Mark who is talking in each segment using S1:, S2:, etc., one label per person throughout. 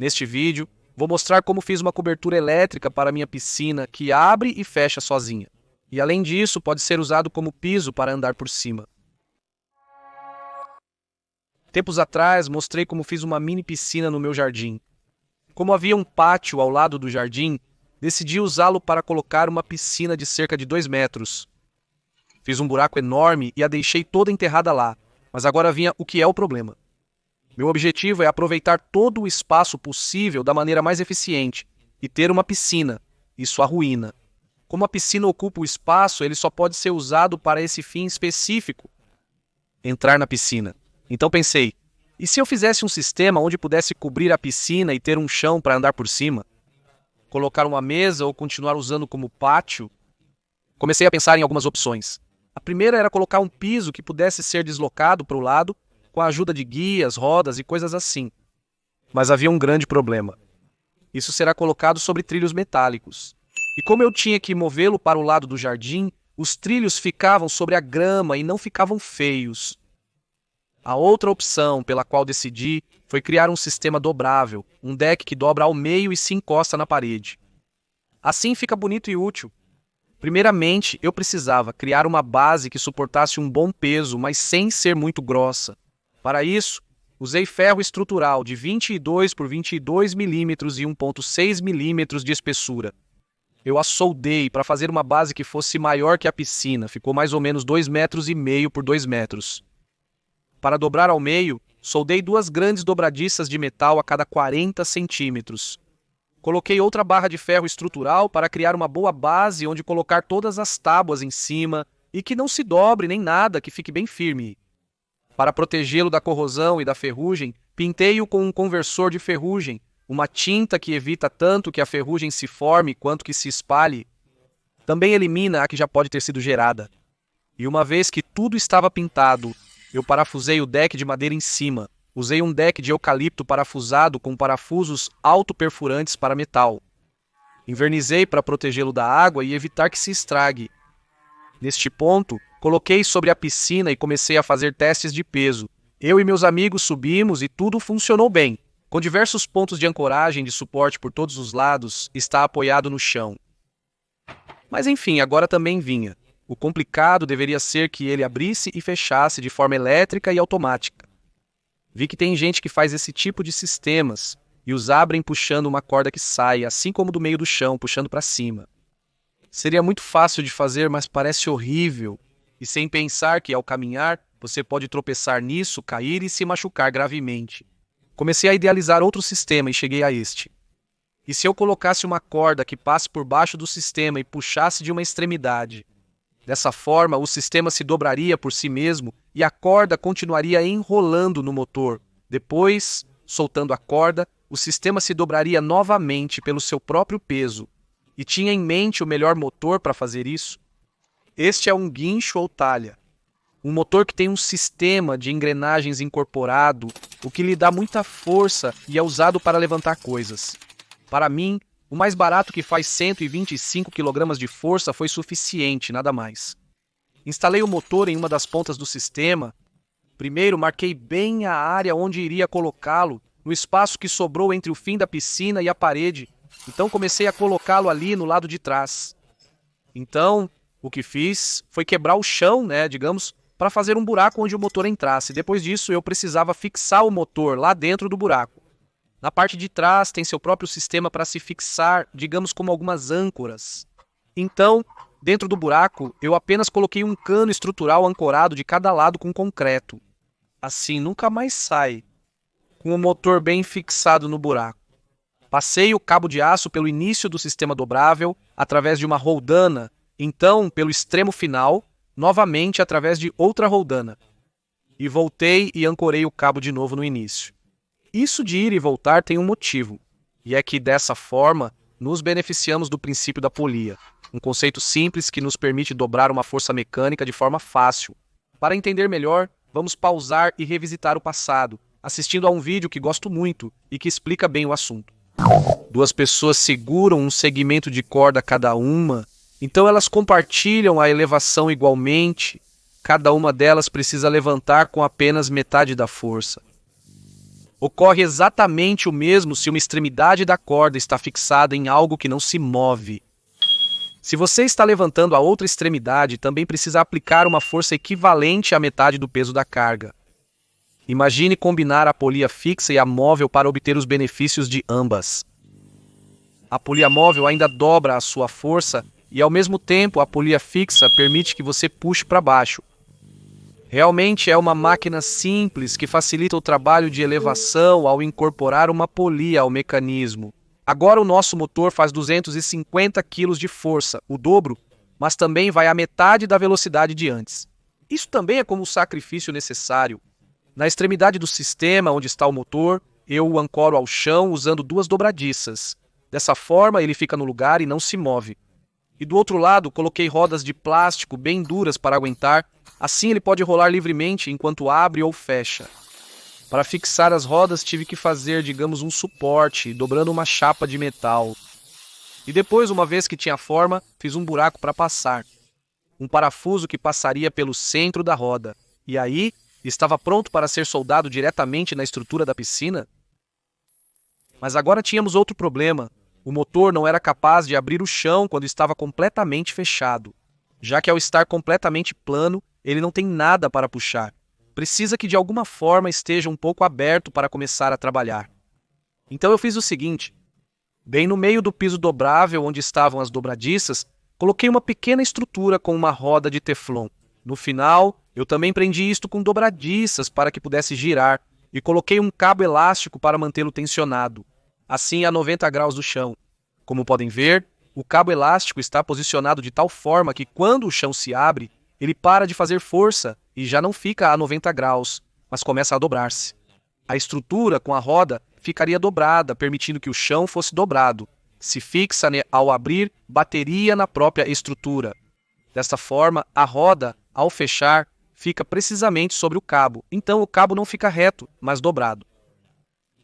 S1: Neste vídeo, vou mostrar como fiz uma cobertura elétrica para minha piscina que abre e fecha sozinha. E além disso, pode ser usado como piso para andar por cima. Tempos atrás, mostrei como fiz uma mini piscina no meu jardim. Como havia um pátio ao lado do jardim, decidi usá-lo para colocar uma piscina de cerca de 2 metros. Fiz um buraco enorme e a deixei toda enterrada lá, mas agora vinha o que é o problema. Meu objetivo é aproveitar todo o espaço possível da maneira mais eficiente e ter uma piscina. Isso arruína. Como a piscina ocupa o espaço, ele só pode ser usado para esse fim específico: entrar na piscina. Então pensei, e se eu fizesse um sistema onde pudesse cobrir a piscina e ter um chão para andar por cima? Colocar uma mesa ou continuar usando como pátio? Comecei a pensar em algumas opções. A primeira era colocar um piso que pudesse ser deslocado para o lado com a ajuda de guias, rodas e coisas assim. Mas havia um grande problema. Isso será colocado sobre trilhos metálicos. E como eu tinha que movê-lo para o lado do jardim, os trilhos ficavam sobre a grama e não ficavam feios. A outra opção pela qual decidi foi criar um sistema dobrável, um deck que dobra ao meio e se encosta na parede. Assim fica bonito e útil. Primeiramente, eu precisava criar uma base que suportasse um bom peso, mas sem ser muito grossa. Para isso, usei ferro estrutural de 22 por 22 milímetros e 1,6 milímetros de espessura. Eu a soldei para fazer uma base que fosse maior que a piscina, ficou mais ou menos 2,5 metros por 2 metros. Para dobrar ao meio, soldei 2 grandes dobradiças de metal a cada 40 centímetros. Coloquei outra barra de ferro estrutural para criar uma boa base onde colocar todas as tábuas em cima e que não se dobre nem nada, que fique bem firme. Para protegê-lo da corrosão e da ferrugem, pintei-o com um conversor de ferrugem, uma tinta que evita tanto que a ferrugem se forme quanto que se espalhe. Também elimina a que já pode ter sido gerada. E uma vez que tudo estava pintado, eu parafusei o deck de madeira em cima. Usei um deck de eucalipto parafusado com parafusos autoperfurantes para metal. Invernizei para protegê-lo da água e evitar que se estrague. Neste ponto, coloquei sobre a piscina e comecei a fazer testes de peso. Eu e meus amigos subimos e tudo funcionou bem. Com diversos pontos de ancoragem de suporte por todos os lados, está apoiado no chão. Mas enfim, agora também vinha. O complicado deveria ser que ele abrisse e fechasse de forma elétrica e automática. Vi que tem gente que faz esse tipo de sistemas e os abrem puxando uma corda que sai, assim como do meio do chão, puxando para cima. Seria muito fácil de fazer, mas parece horrível. E sem pensar que, ao caminhar, você pode tropeçar nisso, cair e se machucar gravemente. Comecei a idealizar outro sistema e cheguei a este. E se eu colocasse uma corda que passe por baixo do sistema e puxasse de uma extremidade? Dessa forma, o sistema se dobraria por si mesmo e a corda continuaria enrolando no motor. Depois, soltando a corda, o sistema se dobraria novamente pelo seu próprio peso. E tinha em mente o melhor motor para fazer isso? Este é um guincho ou talha. Um motor que tem um sistema de engrenagens incorporado, o que lhe dá muita força e é usado para levantar coisas. Para mim, o mais barato, que faz 125 kg de força, foi suficiente, nada mais. Instalei o motor em uma das pontas do sistema. Primeiro, marquei bem a área onde iria colocá-lo, no espaço que sobrou entre o fim da piscina e a parede. Então comecei a colocá-lo ali no lado de trás. Então, o que fiz foi quebrar o chão, digamos, para fazer um buraco onde o motor entrasse. Depois disso, eu precisava fixar o motor lá dentro do buraco. Na parte de trás tem seu próprio sistema para se fixar, digamos como algumas âncoras. Então, dentro do buraco, eu apenas coloquei um cano estrutural ancorado de cada lado com concreto. Assim nunca mais sai, com o motor bem fixado no buraco. Passei o cabo de aço pelo início do sistema dobrável, através de uma roldana, então pelo extremo final, novamente através de outra roldana. E voltei e ancorei o cabo de novo no início. Isso de ir e voltar tem um motivo, e é que, dessa forma, nos beneficiamos do princípio da polia, um conceito simples que nos permite dobrar uma força mecânica de forma fácil. Para entender melhor, vamos pausar e revisitar o passado, assistindo a um vídeo que gosto muito e que explica bem o assunto. 2 pessoas seguram um segmento de corda cada uma, então elas compartilham a elevação igualmente. Cada uma delas precisa levantar com apenas metade da força. Ocorre exatamente o mesmo se uma extremidade da corda está fixada em algo que não se move. Se você está levantando a outra extremidade, também precisa aplicar uma força equivalente à metade do peso da carga. Imagine combinar a polia fixa e a móvel para obter os benefícios de ambas. A polia móvel ainda dobra a sua força e, ao mesmo tempo, a polia fixa permite que você puxe para baixo. Realmente é uma máquina simples que facilita o trabalho de elevação ao incorporar uma polia ao mecanismo. Agora o nosso motor faz 250 kg de força, o dobro, mas também vai à metade da velocidade de antes. Isso também é como o sacrifício necessário. Na extremidade do sistema, onde está o motor, eu o ancoro ao chão usando 2 dobradiças. Dessa forma, ele fica no lugar e não se move. E do outro lado, coloquei rodas de plástico bem duras para aguentar, assim ele pode rolar livremente enquanto abre ou fecha. Para fixar as rodas, tive que fazer, digamos, um suporte, dobrando uma chapa de metal. E depois, uma vez que tinha forma, fiz um buraco para passar. Um parafuso que passaria pelo centro da roda. E aí, estava pronto para ser soldado diretamente na estrutura da piscina? Mas agora tínhamos outro problema. O motor não era capaz de abrir o chão quando estava completamente fechado, já que ao estar completamente plano, ele não tem nada para puxar. Precisa que de alguma forma esteja um pouco aberto para começar a trabalhar. Então eu fiz o seguinte: bem no meio do piso dobrável onde estavam as dobradiças, coloquei uma pequena estrutura com uma roda de teflon. No final, eu também prendi isto com dobradiças para que pudesse girar e coloquei um cabo elástico para mantê-lo tensionado, assim a 90 graus do chão. Como podem ver, o cabo elástico está posicionado de tal forma que quando o chão se abre, ele para de fazer força e já não fica a 90 graus, mas começa a dobrar-se. A estrutura com a roda ficaria dobrada, permitindo que o chão fosse dobrado. Se fixa ao abrir, bateria na própria estrutura. Desta forma, a roda, ao fechar, fica precisamente sobre o cabo. Então o cabo não fica reto, mas dobrado.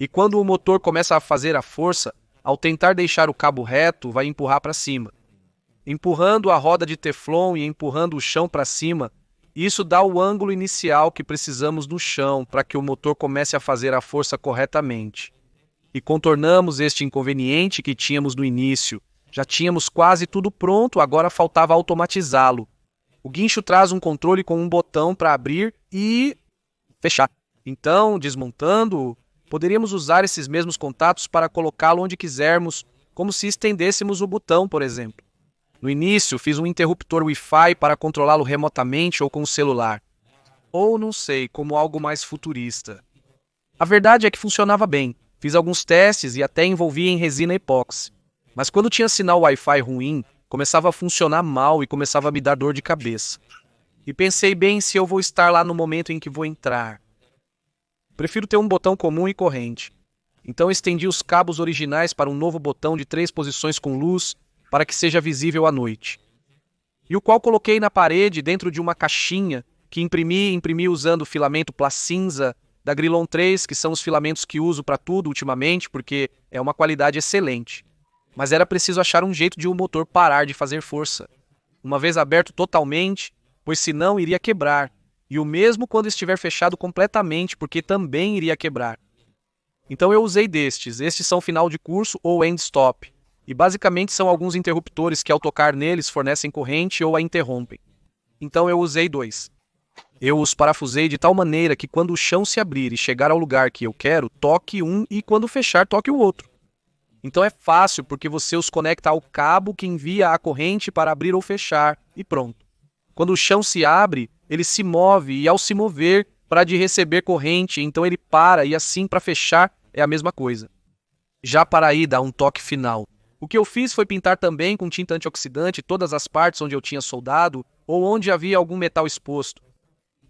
S1: E quando o motor começa a fazer a força, ao tentar deixar o cabo reto, vai empurrar para cima. Empurrando a roda de teflon e empurrando o chão para cima, isso dá o ângulo inicial que precisamos no chão para que o motor comece a fazer a força corretamente. E contornamos este inconveniente que tínhamos no início. Já tínhamos quase tudo pronto, agora faltava automatizá-lo. O guincho traz um controle com um botão para abrir e fechar. Então, desmontando-o, poderíamos usar esses mesmos contatos para colocá-lo onde quisermos, como se estendêssemos o botão, por exemplo. No início, fiz um interruptor Wi-Fi para controlá-lo remotamente ou com o celular. Ou, não sei, como algo mais futurista. A verdade é que funcionava bem. Fiz alguns testes e até envolvia em resina epóxi. Mas quando tinha sinal Wi-Fi ruim, começava a funcionar mal e começava a me dar dor de cabeça. E pensei bem se eu vou estar lá no momento em que vou entrar. Prefiro ter um botão comum e corrente. Então estendi os cabos originais para um novo botão de 3 posições com luz, para que seja visível à noite. E o qual coloquei na parede dentro de uma caixinha que imprimi usando filamento Placinza da Grillon 3, que são os filamentos que uso para tudo ultimamente, porque é uma qualidade excelente. Mas era preciso achar um jeito de o motor parar de fazer força, uma vez aberto totalmente, pois senão iria quebrar, e o mesmo quando estiver fechado completamente, porque também iria quebrar. Então eu usei estes são final de curso ou end stop. E basicamente são alguns interruptores que ao tocar neles fornecem corrente ou a interrompem. Então eu usei 2. Eu os parafusei de tal maneira que quando o chão se abrir e chegar ao lugar que eu quero, toque um e quando fechar, toque o outro. Então é fácil porque você os conecta ao cabo que envia a corrente para abrir ou fechar e pronto. Quando o chão se abre, ele se move e ao se mover, para de receber corrente, então ele para e assim para fechar é a mesma coisa. Já para aí dar um toque final. O que eu fiz foi pintar também com tinta antioxidante todas as partes onde eu tinha soldado ou onde havia algum metal exposto.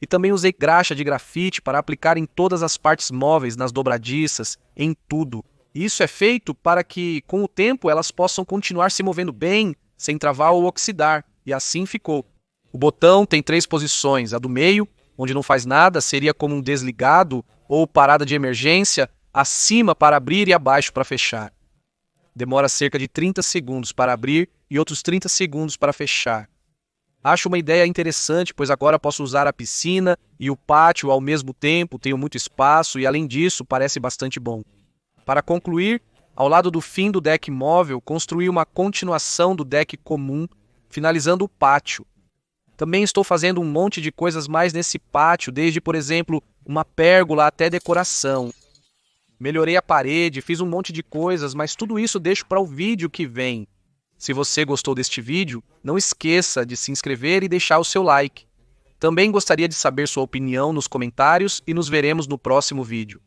S1: E também usei graxa de grafite para aplicar em todas as partes móveis, nas dobradiças, em tudo. E isso é feito para que, com o tempo, elas possam continuar se movendo bem, sem travar ou oxidar. E assim ficou. O botão tem 3 posições. A do meio, onde não faz nada, seria como um desligado ou parada de emergência, acima para abrir e abaixo para fechar. Demora cerca de 30 segundos para abrir e outros 30 segundos para fechar. Acho uma ideia interessante, pois agora posso usar a piscina e o pátio ao mesmo tempo, tenho muito espaço e, além disso, parece bastante bom. Para concluir, ao lado do fim do deck móvel, construí uma continuação do deck comum, finalizando o pátio. Também estou fazendo um monte de coisas mais nesse pátio, desde, por exemplo, uma pérgola até decoração. Melhorei a parede, fiz um monte de coisas, mas tudo isso deixo para o vídeo que vem. Se você gostou deste vídeo, não esqueça de se inscrever e deixar o seu like. Também gostaria de saber sua opinião nos comentários e nos veremos no próximo vídeo.